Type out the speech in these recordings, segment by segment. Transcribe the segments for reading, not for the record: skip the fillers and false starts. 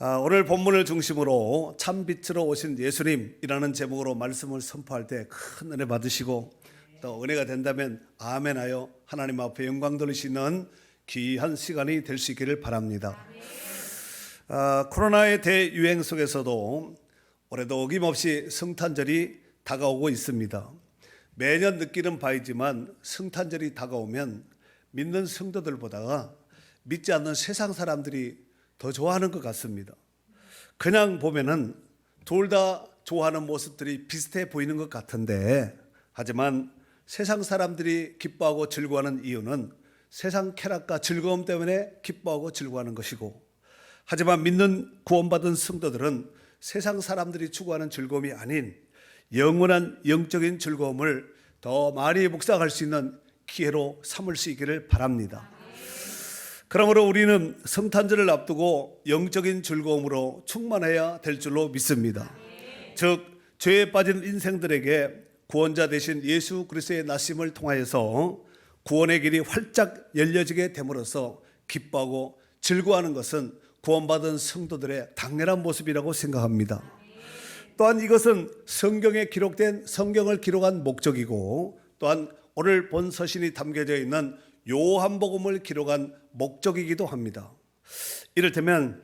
오늘 본문을 중심으로 참빛으로 오신 예수님이라는 제목으로 말씀을 선포할 때 큰 은혜 받으시고 또 은혜가 된다면 아멘하여 하나님 앞에 영광 돌리시는 귀한 시간이 될 수 있기를 바랍니다. 코로나의 대유행 속에서도 올해도 어김없이 성탄절이 다가오고 있습니다. 매년 느끼는 바이지만 성탄절이 다가오면 믿는 성도들보다 믿지 않는 세상 사람들이 더 좋아하는 것 같습니다. 그냥 보면은 둘 다 좋아하는 모습들이 비슷해 보이는 것 같은데, 하지만 세상 사람들이 기뻐하고 즐거워하는 이유는 세상 쾌락과 즐거움 때문에 기뻐하고 즐거워하는 것이고, 하지만 믿는 구원받은 성도들은 세상 사람들이 추구하는 즐거움이 아닌 영원한 영적인 즐거움을 더 많이 묵상할 수 있는 기회로 삼을 수 있기를 바랍니다. 그러므로 우리는 성탄절을 앞두고 영적인 즐거움으로 충만해야 될 줄로 믿습니다. 즉 죄에 빠진 인생들에게 구원자 되신 예수 그리스도의 나심을 통하여서 구원의 길이 활짝 열려지게 됨으로써 기뻐하고 즐거워하는 것은 구원받은 성도들의 당연한 모습이라고 생각합니다. 또한 이것은 성경에 기록된 성경을 기록한 목적이고, 또한 오늘 본 서신이 담겨져 있는 요한복음을 기록한 목적이기도 합니다. 이를테면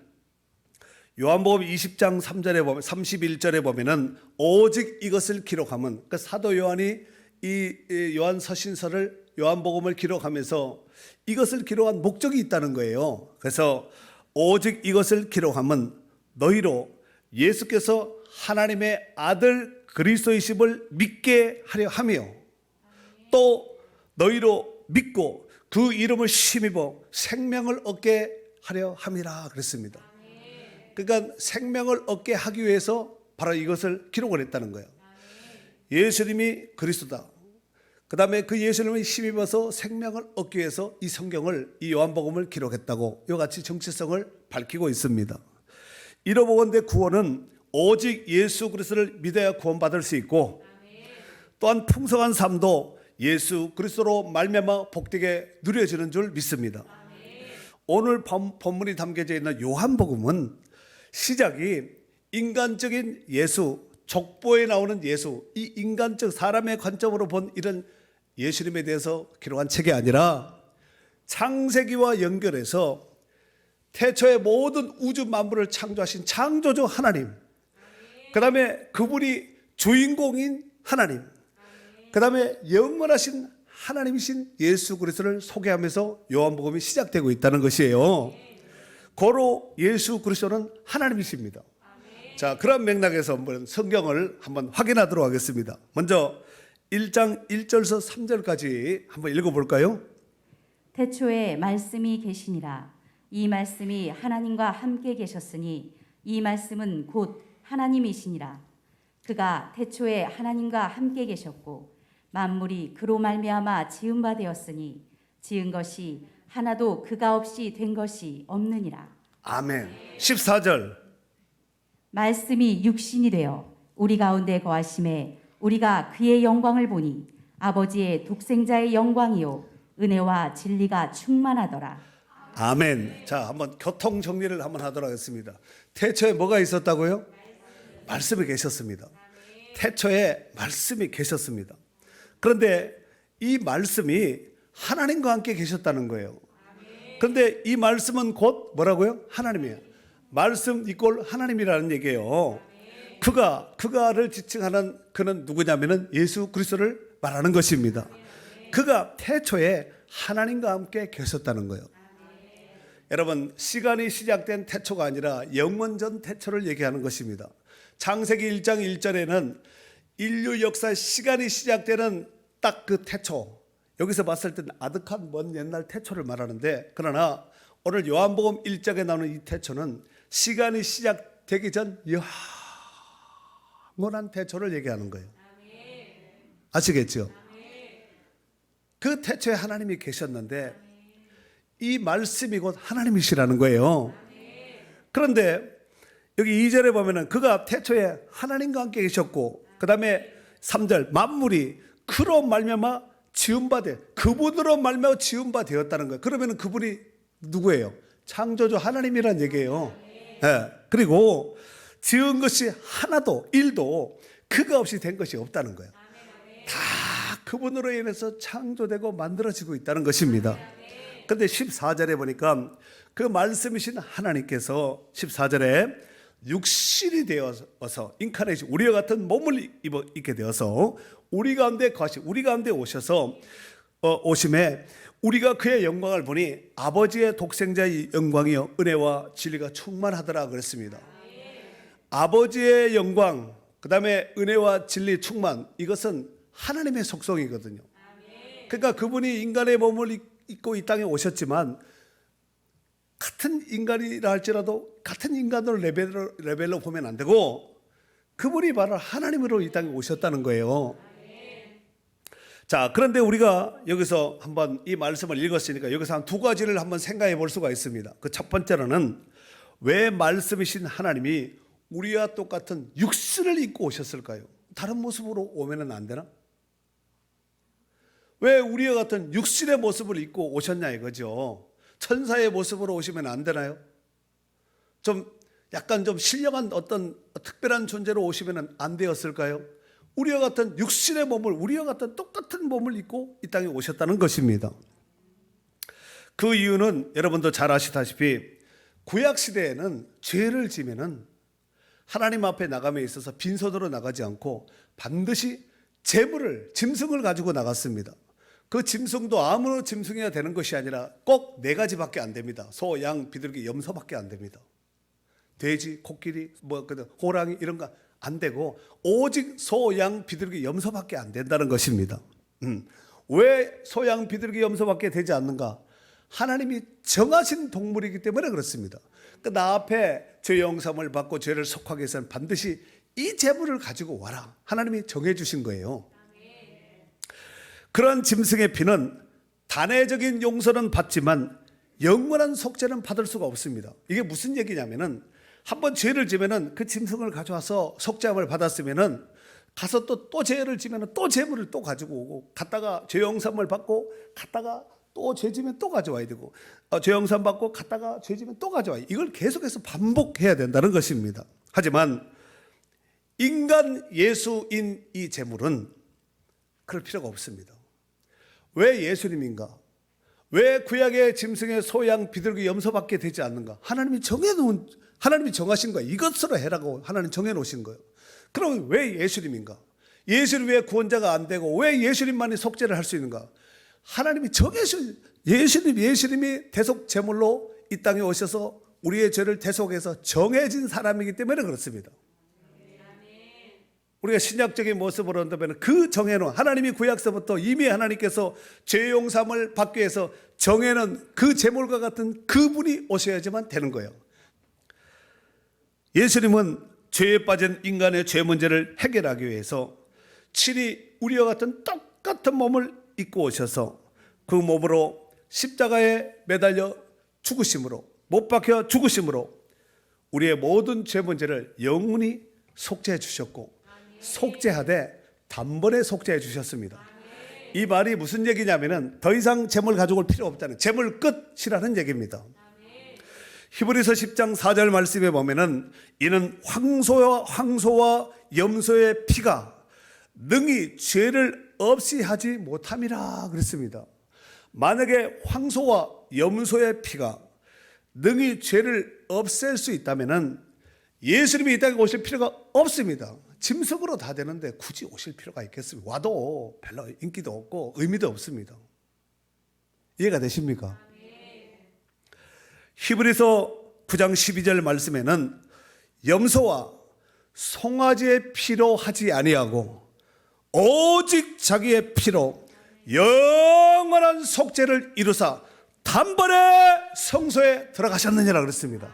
요한복음 20장 3절에 보면 31절에 보면은 오직 이것을 기록하면, 그 사도 요한이 이 요한 서신서를 요한복음을 기록하면서 이것을 기록한 목적이 있다는 거예요. 그래서 오직 이것을 기록하면 너희로 예수께서 하나님의 아들 그리스도이심을 믿게 하려 하며, 또 너희로 믿고 그 이름을 힘입어 생명을 얻게 하려 함이라 그랬습니다. 그러니까 생명을 얻게 하기 위해서 바로 이것을 기록을 했다는 거예요. 예수님이 그리스도다. 그 다음에 그 예수님을 힘입어서 생명을 얻기 위해서 이 성경을, 이 요한복음을 기록했다고 이와 같이 정체성을 밝히고 있습니다. 이러보건대 구원은 오직 예수 그리스도를 믿어야 구원받을 수 있고, 또한 풍성한 삶도 예수 그리스도로 말미암아 복되게 누려지는 줄 믿습니다. 오늘 본문이 담겨져 있는 요한복음은 시작이 인간적인 예수, 족보에 나오는 예수, 이 인간적 사람의 관점으로 본 이런 예수님에 대해서 기록한 책이 아니라 창세기와 연결해서 태초에 모든 우주 만물을 창조하신 창조주 하나님, 그 다음에 그분이 주인공인 하나님, 그 다음에 영원하신 하나님이신 예수 그리스도를 소개하면서 요한복음이 시작되고 있다는 것이에요. 고로 예수 그리스도는 하나님이십니다. 자, 그런 맥락에서 한번 성경을 한번 확인하도록 하겠습니다. 먼저 1장 1절에서 3절까지 한번 읽어볼까요? 태초에 말씀이 계시니라. 이 말씀이 하나님과 함께 계셨으니 이 말씀은 곧 하나님이시니라. 그가 태초에 하나님과 함께 계셨고 만물이 그로 말미암아 지은 바 되었으니 지은 것이 하나도 그가 없이 된 것이 없느니라. 아멘. 14절. 말씀이 육신이 되어 우리 가운데 거하심에 우리가 그의 영광을 보니 아버지의 독생자의 영광이요 은혜와 진리가 충만하더라. 아멘. 자, 한번 교통 정리를 한번 하도록 하겠습니다. 태초에 뭐가 있었다고요? 말씀이 계셨습니다. 태초에 말씀이 계셨습니다. 그런데 이 말씀이 하나님과 함께 계셨다는 거예요. 그런데 이 말씀은 곧 뭐라고요? 하나님이에요. 말씀 이꼴 하나님이라는 얘기예요. 그가를 지칭하는 그는 누구냐면은 예수 그리스도를 말하는 것입니다. 그가 태초에 하나님과 함께 계셨다는 거예요. 여러분, 시간이 시작된 태초가 아니라 영원전 태초를 얘기하는 것입니다. 창세기 1장 1절에는 인류 역사의 시간이 시작되는 딱 그 태초, 여기서 봤을 때는 아득한 먼 옛날 태초를 말하는데, 그러나 오늘 요한복음 1장에 나오는 이 태초는 시간이 시작되기 전 영원한 태초를 얘기하는 거예요. 아시겠죠? 그 태초에 하나님이 계셨는데 이 말씀이 곧 하나님이시라는 거예요. 그런데 여기 2절에 보면은 그가 태초에 하나님과 함께 계셨고, 그 다음에 3절 만물이 그로 말미암아 지은 바 되, 그분으로 말미암아 지은 바 되었다는 거예요. 그러면은 그분이 누구예요? 창조주 하나님이란 얘기예요. 네. 그리고 지은 것이 하나도 일도 그가 없이 된 것이 없다는 거예요. 다 그분으로 인해서 창조되고 만들어지고 있다는 것입니다. 그런데 14절에 보니까 그 말씀이신 하나님께서 14절에 육신이 되어서 인카네이션 우리와 같은 몸을 입게 되어서 우리 가운데 거하시 우리 가운데 오셔서 오심에 우리가 그의 영광을 보니 아버지의 독생자의 영광이요 은혜와 진리가 충만하더라 그랬습니다. 아버지의 영광, 그 다음에 은혜와 진리 충만, 이것은 하나님의 속성이거든요. 그러니까 그분이 인간의 몸을 입고 이 땅에 오셨지만 같은 인간이라 할지라도 같은 인간으로 레벨로 보면 안 되고 그분이 바로 하나님으로 이 땅에 오셨다는 거예요. 자, 그런데 우리가 여기서 한번 이 말씀을 읽었으니까 여기서 한 두 가지를 한번 생각해 볼 수가 있습니다. 그 첫 번째로는 왜 말씀이신 하나님이 우리와 똑같은 육신을 입고 오셨을까요? 다른 모습으로 오면은 안 되나? 왜 우리와 같은 육신의 모습을 입고 오셨냐 이거죠. 천사의 모습으로 오시면 안 되나요? 좀 약간 좀 신령한 어떤 특별한 존재로 오시면 안 되었을까요? 우리와 같은 육신의 몸을 우리와 같은 똑같은 몸을 입고 이 땅에 오셨다는 것입니다. 그 이유는 여러분도 잘 아시다시피 구약 시대에는 죄를 지면은 하나님 앞에 나감에 있어서 빈손으로 나가지 않고 반드시 제물을 짐승을 가지고 나갔습니다. 그 짐승도 아무 짐승이나 되는 것이 아니라 꼭 네 가지밖에 안 됩니다. 소, 양, 비둘기, 염소밖에 안 됩니다. 돼지, 코끼리, 호랑이 이런 거 안 되고 오직 소, 양, 비둘기, 염소밖에 안 된다는 것입니다. 왜 소, 양, 비둘기, 염소밖에 되지 않는가? 하나님이 정하신 동물이기 때문에 그렇습니다. 나 앞에 죄 용서를 받고 죄를 속하기 위해서는 반드시 이 제물을 가지고 와라. 하나님이 정해 주신 거예요. 그런 짐승의 피는 단회적인 용서는 받지만 영원한 속죄는 받을 수가 없습니다. 이게 무슨 얘기냐면은 한번 죄를 지면은 그 짐승을 가져와서 속죄함을 받았으면은 가서 또 죄를 지면은 또 제물을 또 가지고 오고 갔다가 죄 용서를 받고 갔다가 또 죄 지면 또 가져와야 되고 죄 용서 받고 갔다가 죄 지면 또 가져와야 이걸 계속해서 반복해야 된다는 것입니다. 하지만 인간 예수인 이 제물은 그럴 필요가 없습니다. 왜 예수님인가? 왜 구약의 짐승의 소양 비둘기 염소밖에 되지 않는가? 하나님이 정하신 거예요. 이것으로 해라고 하나님 정해놓으신 거예요. 그럼 왜 예수님인가? 예수님 왜 구원자가 안 되고 왜 예수님만이 속죄를 할 수 있는가? 하나님이 정해주신 예수님이 대속 제물로 이 땅에 오셔서 우리의 죄를 대속해서 정해진 사람이기 때문에 그렇습니다. 우리가 신약적인 모습으로 한다면 그 정해놓은 하나님이 구약서부터 이미 하나님께서 죄 용서를 받기 위해서 정해놓은 그 제물과 같은 그분이 오셔야지만 되는 거예요. 예수님은 죄에 빠진 인간의 죄 문제를 해결하기 위해서 친히 우리와 같은 똑같은 몸을 입고 오셔서 그 몸으로 십자가에 매달려 죽으심으로 못 박혀 죽으심으로 우리의 모든 죄 문제를 영원히 속죄해 주셨고 속죄하되 단번에 속죄해 주셨습니다. 이 말이 무슨 얘기냐면은 더 이상 제물 가져올 필요 없다는 제물 끝이라는 얘기입니다. 히브리서 10장 4절 말씀에 보면은 이는 황소와 염소의 피가 능히 죄를 없이 하지 못함이라 그랬습니다. 만약에 황소와 염소의 피가 능히 죄를 없앨 수 있다면은 예수님이 이 땅에 오실 필요가 없습니다. 짐승으로 다 되는데 굳이 오실 필요가 있겠습니까? 와도 별로 인기도 없고 의미도 없습니다. 이해가 되십니까? 히브리서 9장 12절 말씀에는 염소와 송아지의 피로 하지 아니하고 오직 자기의 피로 영원한 속죄를 이루사 단번에 성소에 들어가셨느니라 그랬습니다.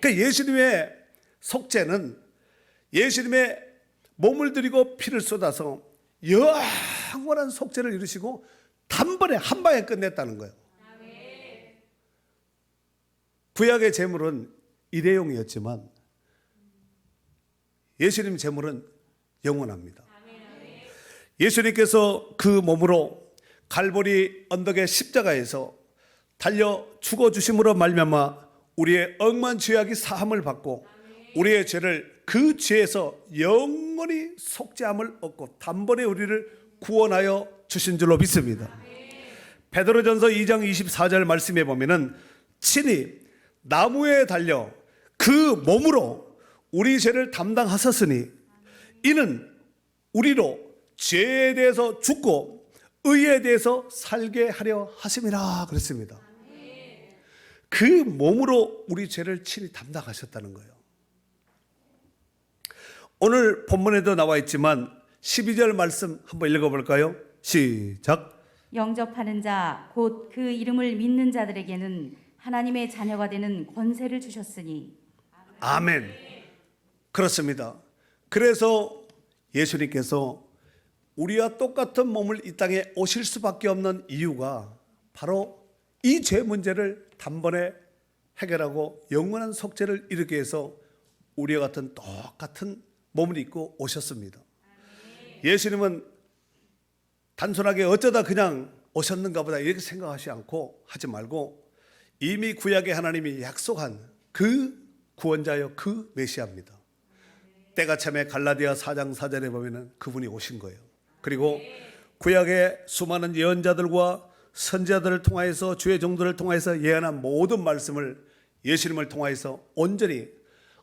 그러니까 예수님의 속죄는 예수님의 몸을 들이고 피를 쏟아서 영원한 속죄를 이루시고 단번에 한 방에 끝냈다는 거예요. 구약의 제물은 일회용이었지만 예수님 제물은 영원합니다. 예수님께서 그 몸으로 갈보리 언덕의 십자가에서 달려 죽어주심으로 말미암아 우리의 억만 죄악이 사함을 받고 우리의 죄를 그 죄에서 영원히 속죄함을 얻고 단번에 우리를 구원하여 주신 줄로 믿습니다. 베드로전서 2장 24절 말씀에 보면은 친히 나무에 달려 그 몸으로 우리 죄를 담당하셨으니 이는 우리로 죄에 대해서 죽고 의에 대해서 살게 하려 하심이라 그랬습니다. 그 몸으로 우리 죄를 친히 담당하셨다는 거예요. 오늘 본문에도 나와 있지만 12절 말씀 한번 읽어볼까요? 시작. 영접하는 자 곧 그 이름을 믿는 자들에게는 하나님의 자녀가 되는 권세를 주셨으니. 아멘. 그렇습니다. 그래서 예수님께서 우리와 똑같은 몸을 이 땅에 오실 수밖에 없는 이유가 바로 이 죄 문제를 단번에 해결하고 영원한 속죄를 이루기 위해서 우리와 같은 똑같은 몸을 입고 오셨습니다. 예수님은 단순하게 어쩌다 그냥 오셨는가 보다 이렇게 생각하지 않고 하지 말고 이미 구약의 하나님이 약속한 그 구원자여 그 메시아입니다. 때가 참에 갈라디아 4장 4절에 보면은 그분이 오신 거예요. 그리고 구약의 수많은 예언자들과 선지자들을 통하여서 주의 종들을 통하여서 예언한 모든 말씀을 예수님을 통하여서 온전히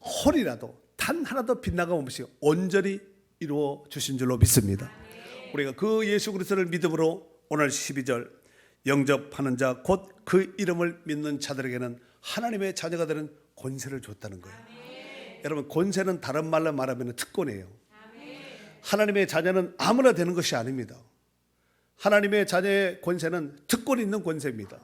홀이라도 단 하나도 빗나감없이 온전히 이루어 주신 줄로 믿습니다. 우리가 그 예수 그리스도를 믿음으로 오늘 12절 영접하는 자 곧 그 이름을 믿는 자들에게는 하나님의 자녀가 되는 권세를 줬다는 거예요. 여러분, 권세는 다른 말로 말하면 특권이에요. 하나님의 자녀는 아무나 되는 것이 아닙니다. 하나님의 자녀의 권세는 특권 있는 권세입니다.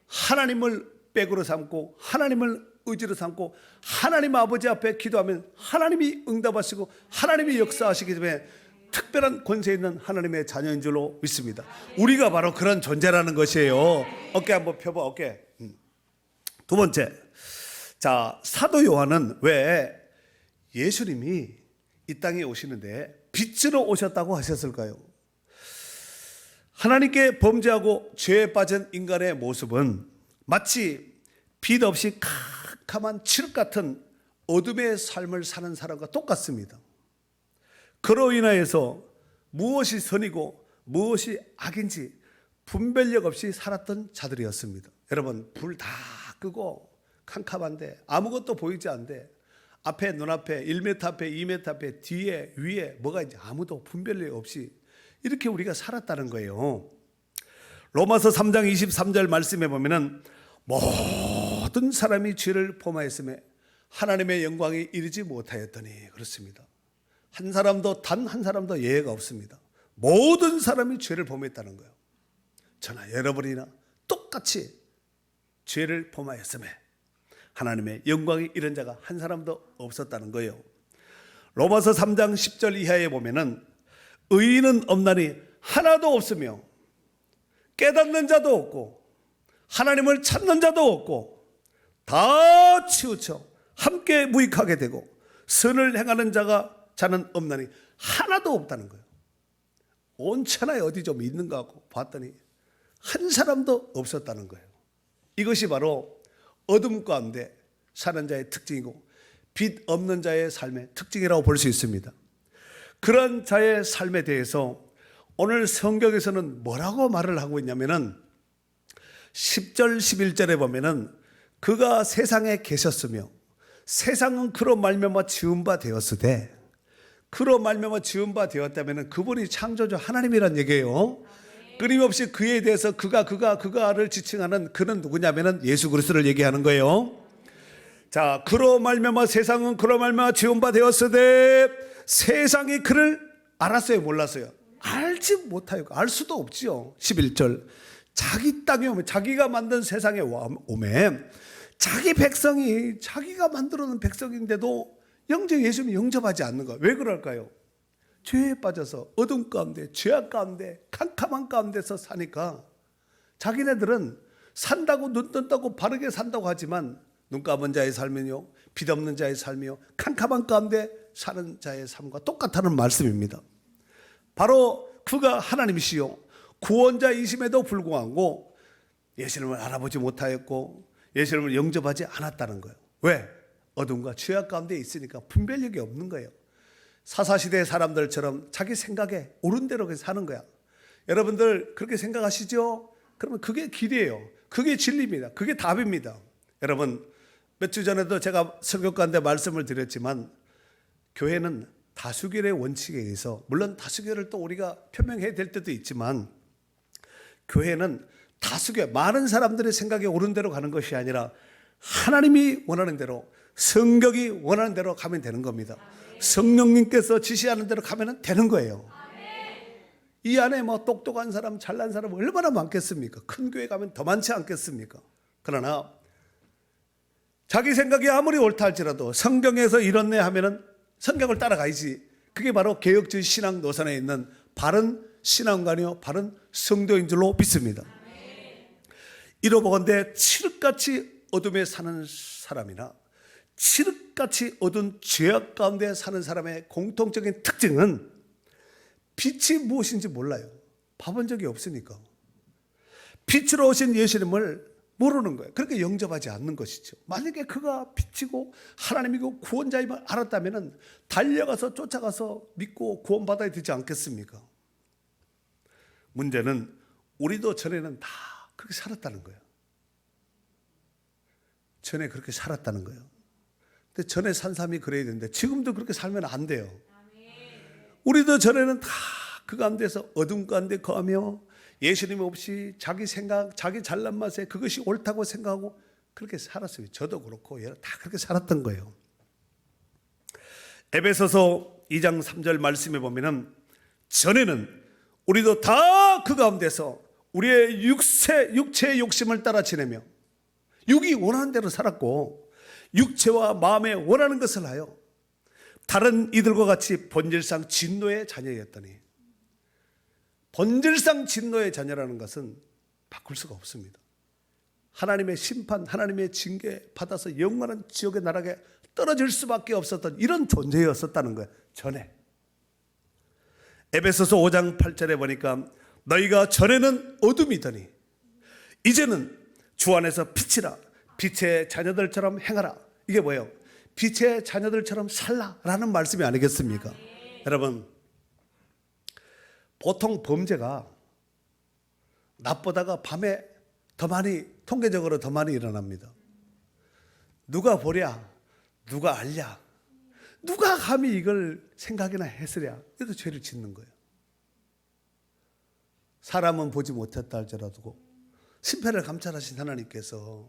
하나님을 백으로 삼고 하나님을 의지로 삼고 하나님 아버지 앞에 기도하면 하나님이 응답하시고 하나님이 역사하시기 때문에 특별한 권세 있는 하나님의 자녀인 줄로 믿습니다. 우리가 바로 그런 존재라는 것이에요. 어깨 한번 펴봐. 어깨. 두 번째, 자, 사도 요한은 왜 예수님이 이 땅에 오시는데 빛으로 오셨다고 하셨을까요? 하나님께 범죄하고 죄에 빠진 인간의 모습은 마치 빛 없이 캄캄한 칠흑 같은 어둠의 삶을 사는 사람과 똑같습니다. 그로 인하여서 무엇이 선이고 무엇이 악인지 분별력 없이 살았던 자들이었습니다. 여러분, 불 다 끄고 캄캄한데 아무것도 보이지 않는데 앞에, 눈앞에, 1m 앞에, 2m 앞에, 뒤에, 위에 뭐가 있는지 아무도 분별력 없이 이렇게 우리가 살았다는 거예요. 로마서 3장 23절 말씀에 보면은 모든 사람이 죄를 범하였음에 하나님의 영광이 이르지 못하였더니 그렇습니다. 한 사람도 단 한 사람도 예외가 없습니다. 모든 사람이 죄를 범했다는 거예요. 저나 여러분이나 똑같이 죄를 범하였음에 하나님의 영광이 이른 자가 한 사람도 없었다는 거예요. 로마서 3장 10절 이하에 보면은 의인은 없나니 하나도 없으며 깨닫는 자도 없고 하나님을 찾는 자도 없고 다 치우쳐 함께 무익하게 되고 선을 행하는 자는 없나니 하나도 없다는 거예요. 온 천하에 어디 좀 있는가 하고 봤더니 한 사람도 없었다는 거예요. 이것이 바로 어둠 가운데 사는 자의 특징이고 빛 없는 자의 삶의 특징이라고 볼 수 있습니다. 그런 자의 삶에 대해서 오늘 성경에서는 뭐라고 말을 하고 있냐면은 10절 11절에 보면은 그가 세상에 계셨으며 세상은 그로 말미암아 지은 바 되었으되 그로 말미암아 지은 바 되었다면은 그분이 창조주 하나님이란 얘기예요. 끊임없이 그에 대해서 그가를 지칭하는 그는 누구냐면은 예수 그리스도를 얘기하는 거예요. 자, 그로 말미암아 세상은 그로 말미암아 지은 바 되었으되 세상이 그를 알았어요, 몰랐어요? 알지 못하여 알 수도 없지요. 11절 자기 땅에 오면 자기가 만든 세상에 오면 자기 백성이 자기가 만들어 놓은 백성인데도 예수님이 영접하지 않는 거예요. 왜 그럴까요? 죄에 빠져서 어둠 가운데 죄악 가운데 캄캄한 가운데서 사니까 자기네들은 산다고 눈 뜬다고 바르게 산다고 하지만 눈 감은 자의 삶은요 빛 없는 자의 삶이요 캄캄한 가운데 사는 자의 삶과 똑같다는 말씀입니다. 바로 그가 하나님이시요 구원자이심에도 불구하고 예수님을 알아보지 못하였고 예수님을 영접하지 않았다는 거예요. 왜? 어둠과 죄악 가운데 있으니까 분별력이 없는 거예요. 사사시대 사람들처럼 자기 생각에 옳은 대로 사는 거야. 여러분들 그렇게 생각하시죠? 그러면 그게 길이에요. 그게 진리입니다. 그게 답입니다. 여러분, 몇 주 전에도 제가 설교가인데 말씀을 드렸지만 교회는 다수결의 원칙에 의해서, 물론 다수결을 또 우리가 표명해야 될 때도 있지만, 교회는 다수결, 많은 사람들의 생각에 옳은 대로 가는 것이 아니라 하나님이 원하는 대로, 성경이 원하는 대로 가면 되는 겁니다. 성령님께서 지시하는 대로 가면 되는 거예요. 이 안에 뭐 똑똑한 사람, 잘난 사람 얼마나 많겠습니까? 큰 교회 가면 더 많지 않겠습니까? 그러나 자기 생각이 아무리 옳다 할지라도 성경에서 이렇네 하면은 성경을 따라가야지. 그게 바로 개혁주의 신앙 노선에 있는 바른 신앙관이요, 바른 성도인 줄로 믿습니다. 이러보건대 칠흑같이 어둠에 사는 사람이나 칠흑같이 어두운 죄악 가운데 사는 사람의 공통적인 특징은 빛이 무엇인지 몰라요. 봐본 적이 없으니까. 빛으로 오신 예수님을 모르는 거예요. 그렇게 영접하지 않는 것이죠. 만약에 그가 빛이고 하나님이고 구원자임을 알았다면 달려가서 쫓아가서 믿고 구원받아야 되지 않겠습니까? 문제는 우리도 전에는 다 그렇게 살았다는 거예요. 전에 그렇게 살았다는 거예요. 근데 전에 산 사람이 그래야 되는데 지금도 그렇게 살면 안 돼요. 우리도 전에는 다 그 가운데서 어둠 가운데 거하며 예수님 없이 자기 생각, 자기 잘난 맛에 그것이 옳다고 생각하고 그렇게 살았어요. 저도 그렇고 다 그렇게 살았던 거예요. 에베소서 2장 3절 말씀에 보면은 전에는 우리도 다 그 가운데서 우리의 육체의 욕심을 따라 지내며 육이 원하는 대로 살았고 육체와 마음에 원하는 것을 하여 다른 이들과 같이 본질상 진노의 자녀였더니, 본질상 진노의 자녀라는 것은 바꿀 수가 없습니다. 하나님의 심판, 하나님의 징계 받아서 영원한 지옥의 나락에 떨어질 수밖에 없었던 이런 존재였었다는 거예요. 전에. 에베소서 5장 8절에 보니까 너희가 전에는 어둠이더니 이제는 주 안에서 빛이라, 빛의 자녀들처럼 행하라. 이게 뭐예요? 빛의 자녀들처럼 살라라는 말씀이 아니겠습니까? 여러분, 보통 범죄가 낮보다가 밤에 더 많이, 통계적으로 더 많이 일어납니다. 누가 보랴, 누가 알랴, 누가 감히 이걸 생각이나 했으랴, 이래서 죄를 짓는 거예요. 사람은 보지 못했다 할지라도 심판을 감찰하신 하나님께서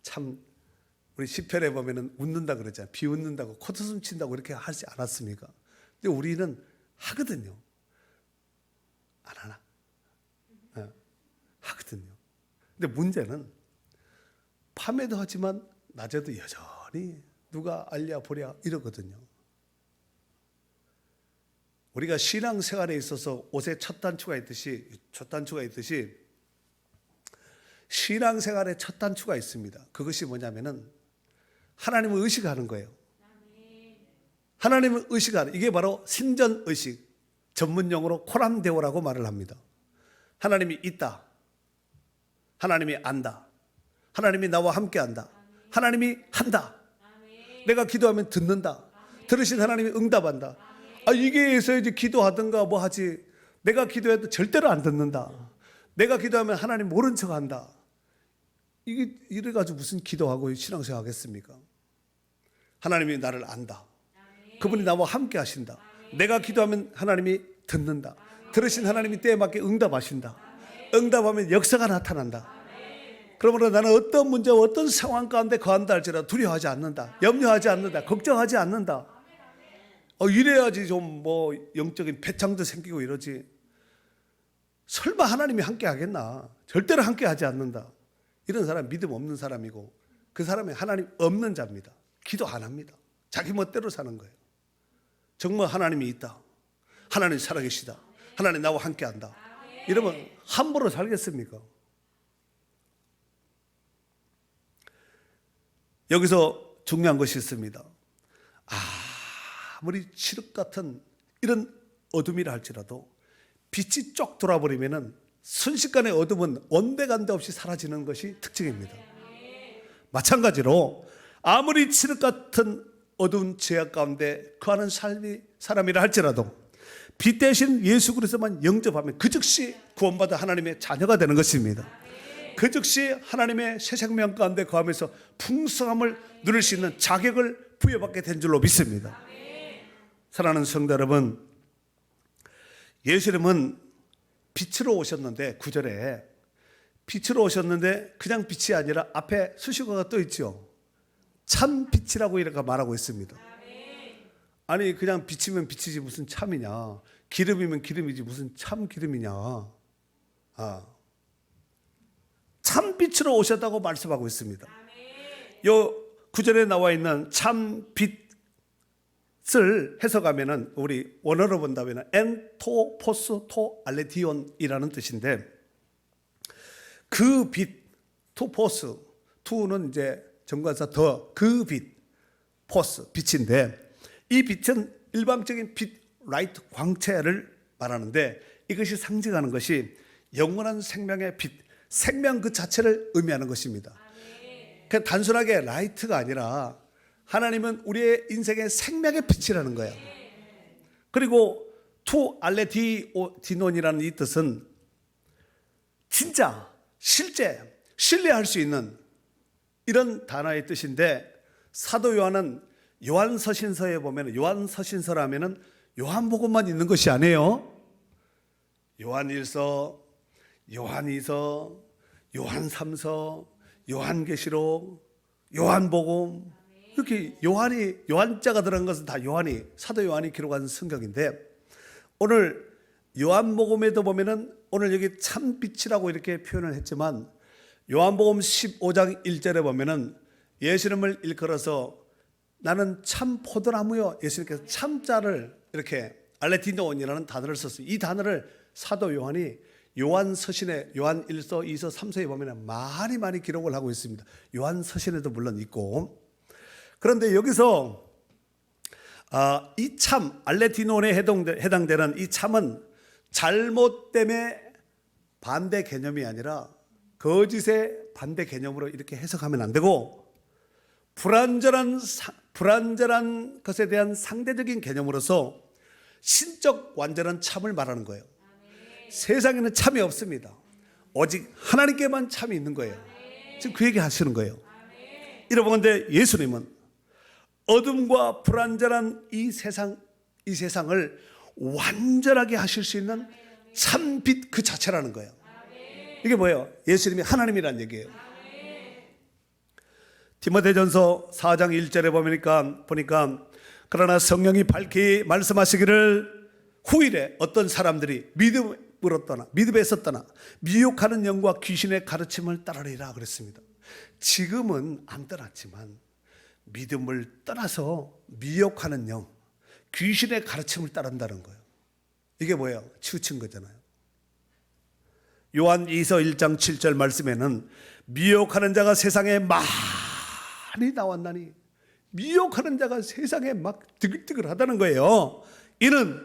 참, 우리 시편에 보면은 웃는다 그러잖아요. 비웃는다고, 코웃음 친다고 이렇게 하지 않았습니까? 근데 우리는 하거든요. 안 하나? 네, 하거든요. 근데 문제는 밤에도 하지만 낮에도 여전히 누가 알랴 보랴 이러거든요. 우리가 신앙생활에 있어서 옷에 첫 단추가 있듯이 신앙생활에 첫 단추가 있습니다. 그것이 뭐냐면은 하나님을 의식하는 거예요. 하나님을 의식하는, 이게 바로 신전의식, 전문용어로 코람데오라고 말을 합니다. 하나님이 있다, 하나님이 안다, 하나님이 나와 함께한다, 하나님이 한다, 내가 기도하면 듣는다, 들으신 하나님이 응답한다. 이게 있어야지 기도하든가 뭐 하지. 내가 기도해도 절대로 안 듣는다, 내가 기도하면 하나님 모른 척한다. 이게 이래가지고 무슨 기도하고 신앙생활 하겠습니까? 하나님이 나를 안다, 그분이 나와 함께 하신다, 내가 기도하면 하나님이 듣는다, 들으신 하나님이 때에 맞게 응답하신다, 응답하면 역사가 나타난다. 그러므로 나는 어떤 문제와 어떤 상황 가운데 거한다 할지라도 두려워하지 않는다, 염려하지 않는다, 걱정하지 않는다. 이래야지 좀 뭐 영적인 배짱도 생기고 이러지. 설마 하나님이 함께 하겠나? 절대로 함께 하지 않는다. 이런 사람 믿음 없는 사람이고, 그 사람이 하나님 없는 자입니다. 기도 안 합니다. 자기 멋대로 사는 거예요. 정말 하나님이 있다, 하나님 살아계시다, 하나님 나와 함께 한다, 이러면 함부로 살겠습니까? 여기서 중요한 것이 있습니다. 아무리 칠흑 같은 이런 어둠이라 할지라도 빛이 쫙 돌아버리면은 순식간에 어둠은 온데간데 없이 사라지는 것이 특징입니다. 마찬가지로 아무리 칠흑 같은 어두운 죄악 가운데 거하는 사람이라 할지라도 빛 대신 예수 그리스도만 영접하면 그 즉시 구원받아 하나님의 자녀가 되는 것입니다. 그 즉시 하나님의 새 생명 가운데 거하면서 풍성함을 누릴 수 있는 자격을 부여받게 된 줄로 믿습니다. 사랑하는 성도 여러분, 예수님은 빛으로 오셨는데 9절에 빛으로 오셨는데 그냥 빛이 아니라 앞에 수식어가 또 있죠. 참 빛이라고 이렇게 말하고 있습니다. 아니 그냥 빛이면 빛이지 무슨 참이냐, 기름이면 기름이지 무슨 참 기름이냐. 참 빛으로 오셨다고 말씀하고 있습니다. 요 9절에 나와 있는 참 빛을 해석하면은 우리 원어로 본다면 엔토 포스 토 알레디온이라는 뜻인데, 그 빛, 투포스, 투는 이제 정관사 더, 그 빛, 포스, 빛인데, 이 빛은 일반적인 빛, 라이트, 광채를 말하는데 이것이 상징하는 것이 영원한 생명의 빛, 생명 그 자체를 의미하는 것입니다. 그 단순하게 라이트가 아니라 하나님은 우리의 인생의 생명의 빛이라는 거예요. 그리고 투 알레디논이라는 이 뜻은 진짜, 실제, 신뢰할 수 있는 이런 단어의 뜻인데, 사도 요한은 요한서신서에 보면, 요한서신서라면은 요한복음만 있는 것이 아니에요. 요한1서, 요한2서, 요한3서, 요한계시록, 요한복음, 이렇게 요한자가 들어간 것은 다 사도 요한이 기록한 성경인데, 오늘 요한복음에도 보면은 오늘 여기 참빛이라고 이렇게 표현을 했지만, 요한복음 15장 1절에 보면은 예수님을 일컬어서 나는 참 포도나무요, 예수님께서 참자를 이렇게 알레티노온이라는 단어를 썼어요. 이 단어를 사도 요한이 요한서신에, 요한 1서, 2서, 3서에 보면 많이 기록을 하고 있습니다. 요한서신에도 물론 있고. 그런데 여기서 이 참, 알레티논에 해당되는 이 참은 잘못됨의 반대 개념이 아니라 거짓의 반대 개념으로 이렇게 해석하면 안 되고, 불완전한 것에 대한 상대적인 개념으로서 신적 완전한 참을 말하는 거예요. 세상에는 참이 없습니다. 오직 하나님께만 참이 있는 거예요. 지금 그 얘기 하시는 거예요. 이러본데 예수님은 어둠과 불완전한 이 세상을 완전하게 하실 수 있는 참빛 그 자체라는 거예요. 이게 뭐예요? 예수님이 하나님이란 얘기예요. 디모데전서 4장 1절에 보니까 그러나 성령이 밝히 말씀하시기를 후일에 어떤 사람들이 믿음에서 떠나 미혹하는 영과 귀신의 가르침을 따르리라 그랬습니다. 지금은 안 떠났지만 믿음을 떠나서 미혹하는 영, 귀신의 가르침을 따른다는 거예요. 이게 뭐예요? 치우친 거잖아요. 요한 2서 1장 7절 말씀에는 미혹하는 자가 세상에 많이 나왔나니, 미혹하는 자가 세상에 막 뜨글뜨글 하다는 거예요. 이는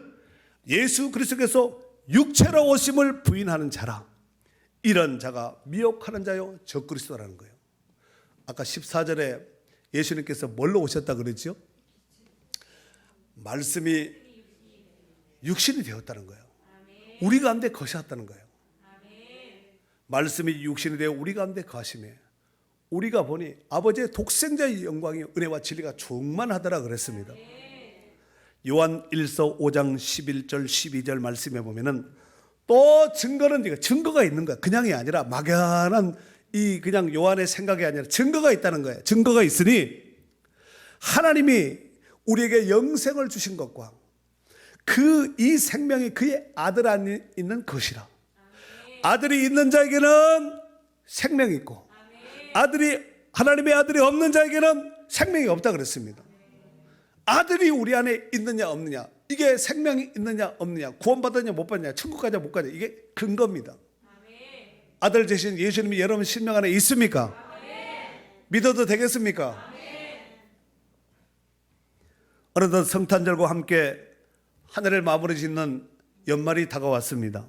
예수 그리스도께서 육체로 오심을 부인하는 자라. 이런 자가 미혹하는 자요 적그리스도라는 거예요. 아까 14절에 예수님께서 뭘로 오셨다 그랬죠? 말씀이 육신이 되었다는 거예요. 우리 가운데 거하셨다는 거예요. 말씀이 육신이 되어 우리 가운데 거하심에 우리가 보니 아버지의 독생자의 영광이 은혜와 진리가 충만하더라 그랬습니다. 요한 1서 5장 11절 12절 말씀에 보면은 또 증거가 있는 거야. 그냥이 아니라 막연한 이 그냥 요한의 생각이 아니라 증거가 있다는 거예요. 증거가 있으니 하나님이 우리에게 영생을 주신 것과 이 생명이 그의 아들 안에 있는 것이라. 아들이 있는 자에게는 생명이 있고 하나님의 아들이 없는 자에게는 생명이 없다 그랬습니다. 아들이 우리 안에 있느냐 없느냐, 이게 생명이 있느냐 없느냐, 구원받았냐 못 받느냐, 천국 가냐 못 가냐, 이게 근거입니다. 아들 되신 예수님이 여러분 심령 안에 있습니까? 믿어도 되겠습니까? 어느덧 성탄절과 함께 하늘을 마무리 짓는 연말이 다가왔습니다.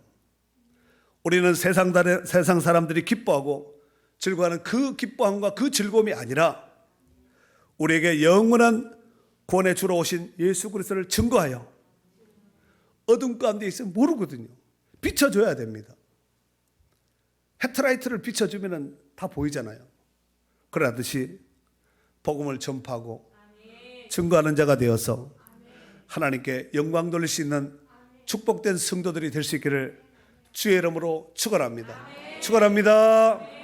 우리는 세상 사람들이 기뻐하고 즐거워하는 그 기뻐함과 그 즐거움이 아니라 우리에게 영원한 구원의 주로 오신 예수 그리스도를 증거하여 어둠 가운데 있으면 모르거든요. 비춰줘야 됩니다. 헤드라이트를 비춰주면 다 보이잖아요. 그러듯이 복음을 전파하고 증거하는 자가 되어서 하나님께 영광 돌릴 수 있는 축복된 성도들이 될 수 있기를 주의 이름으로 축원합니다. 축원합니다.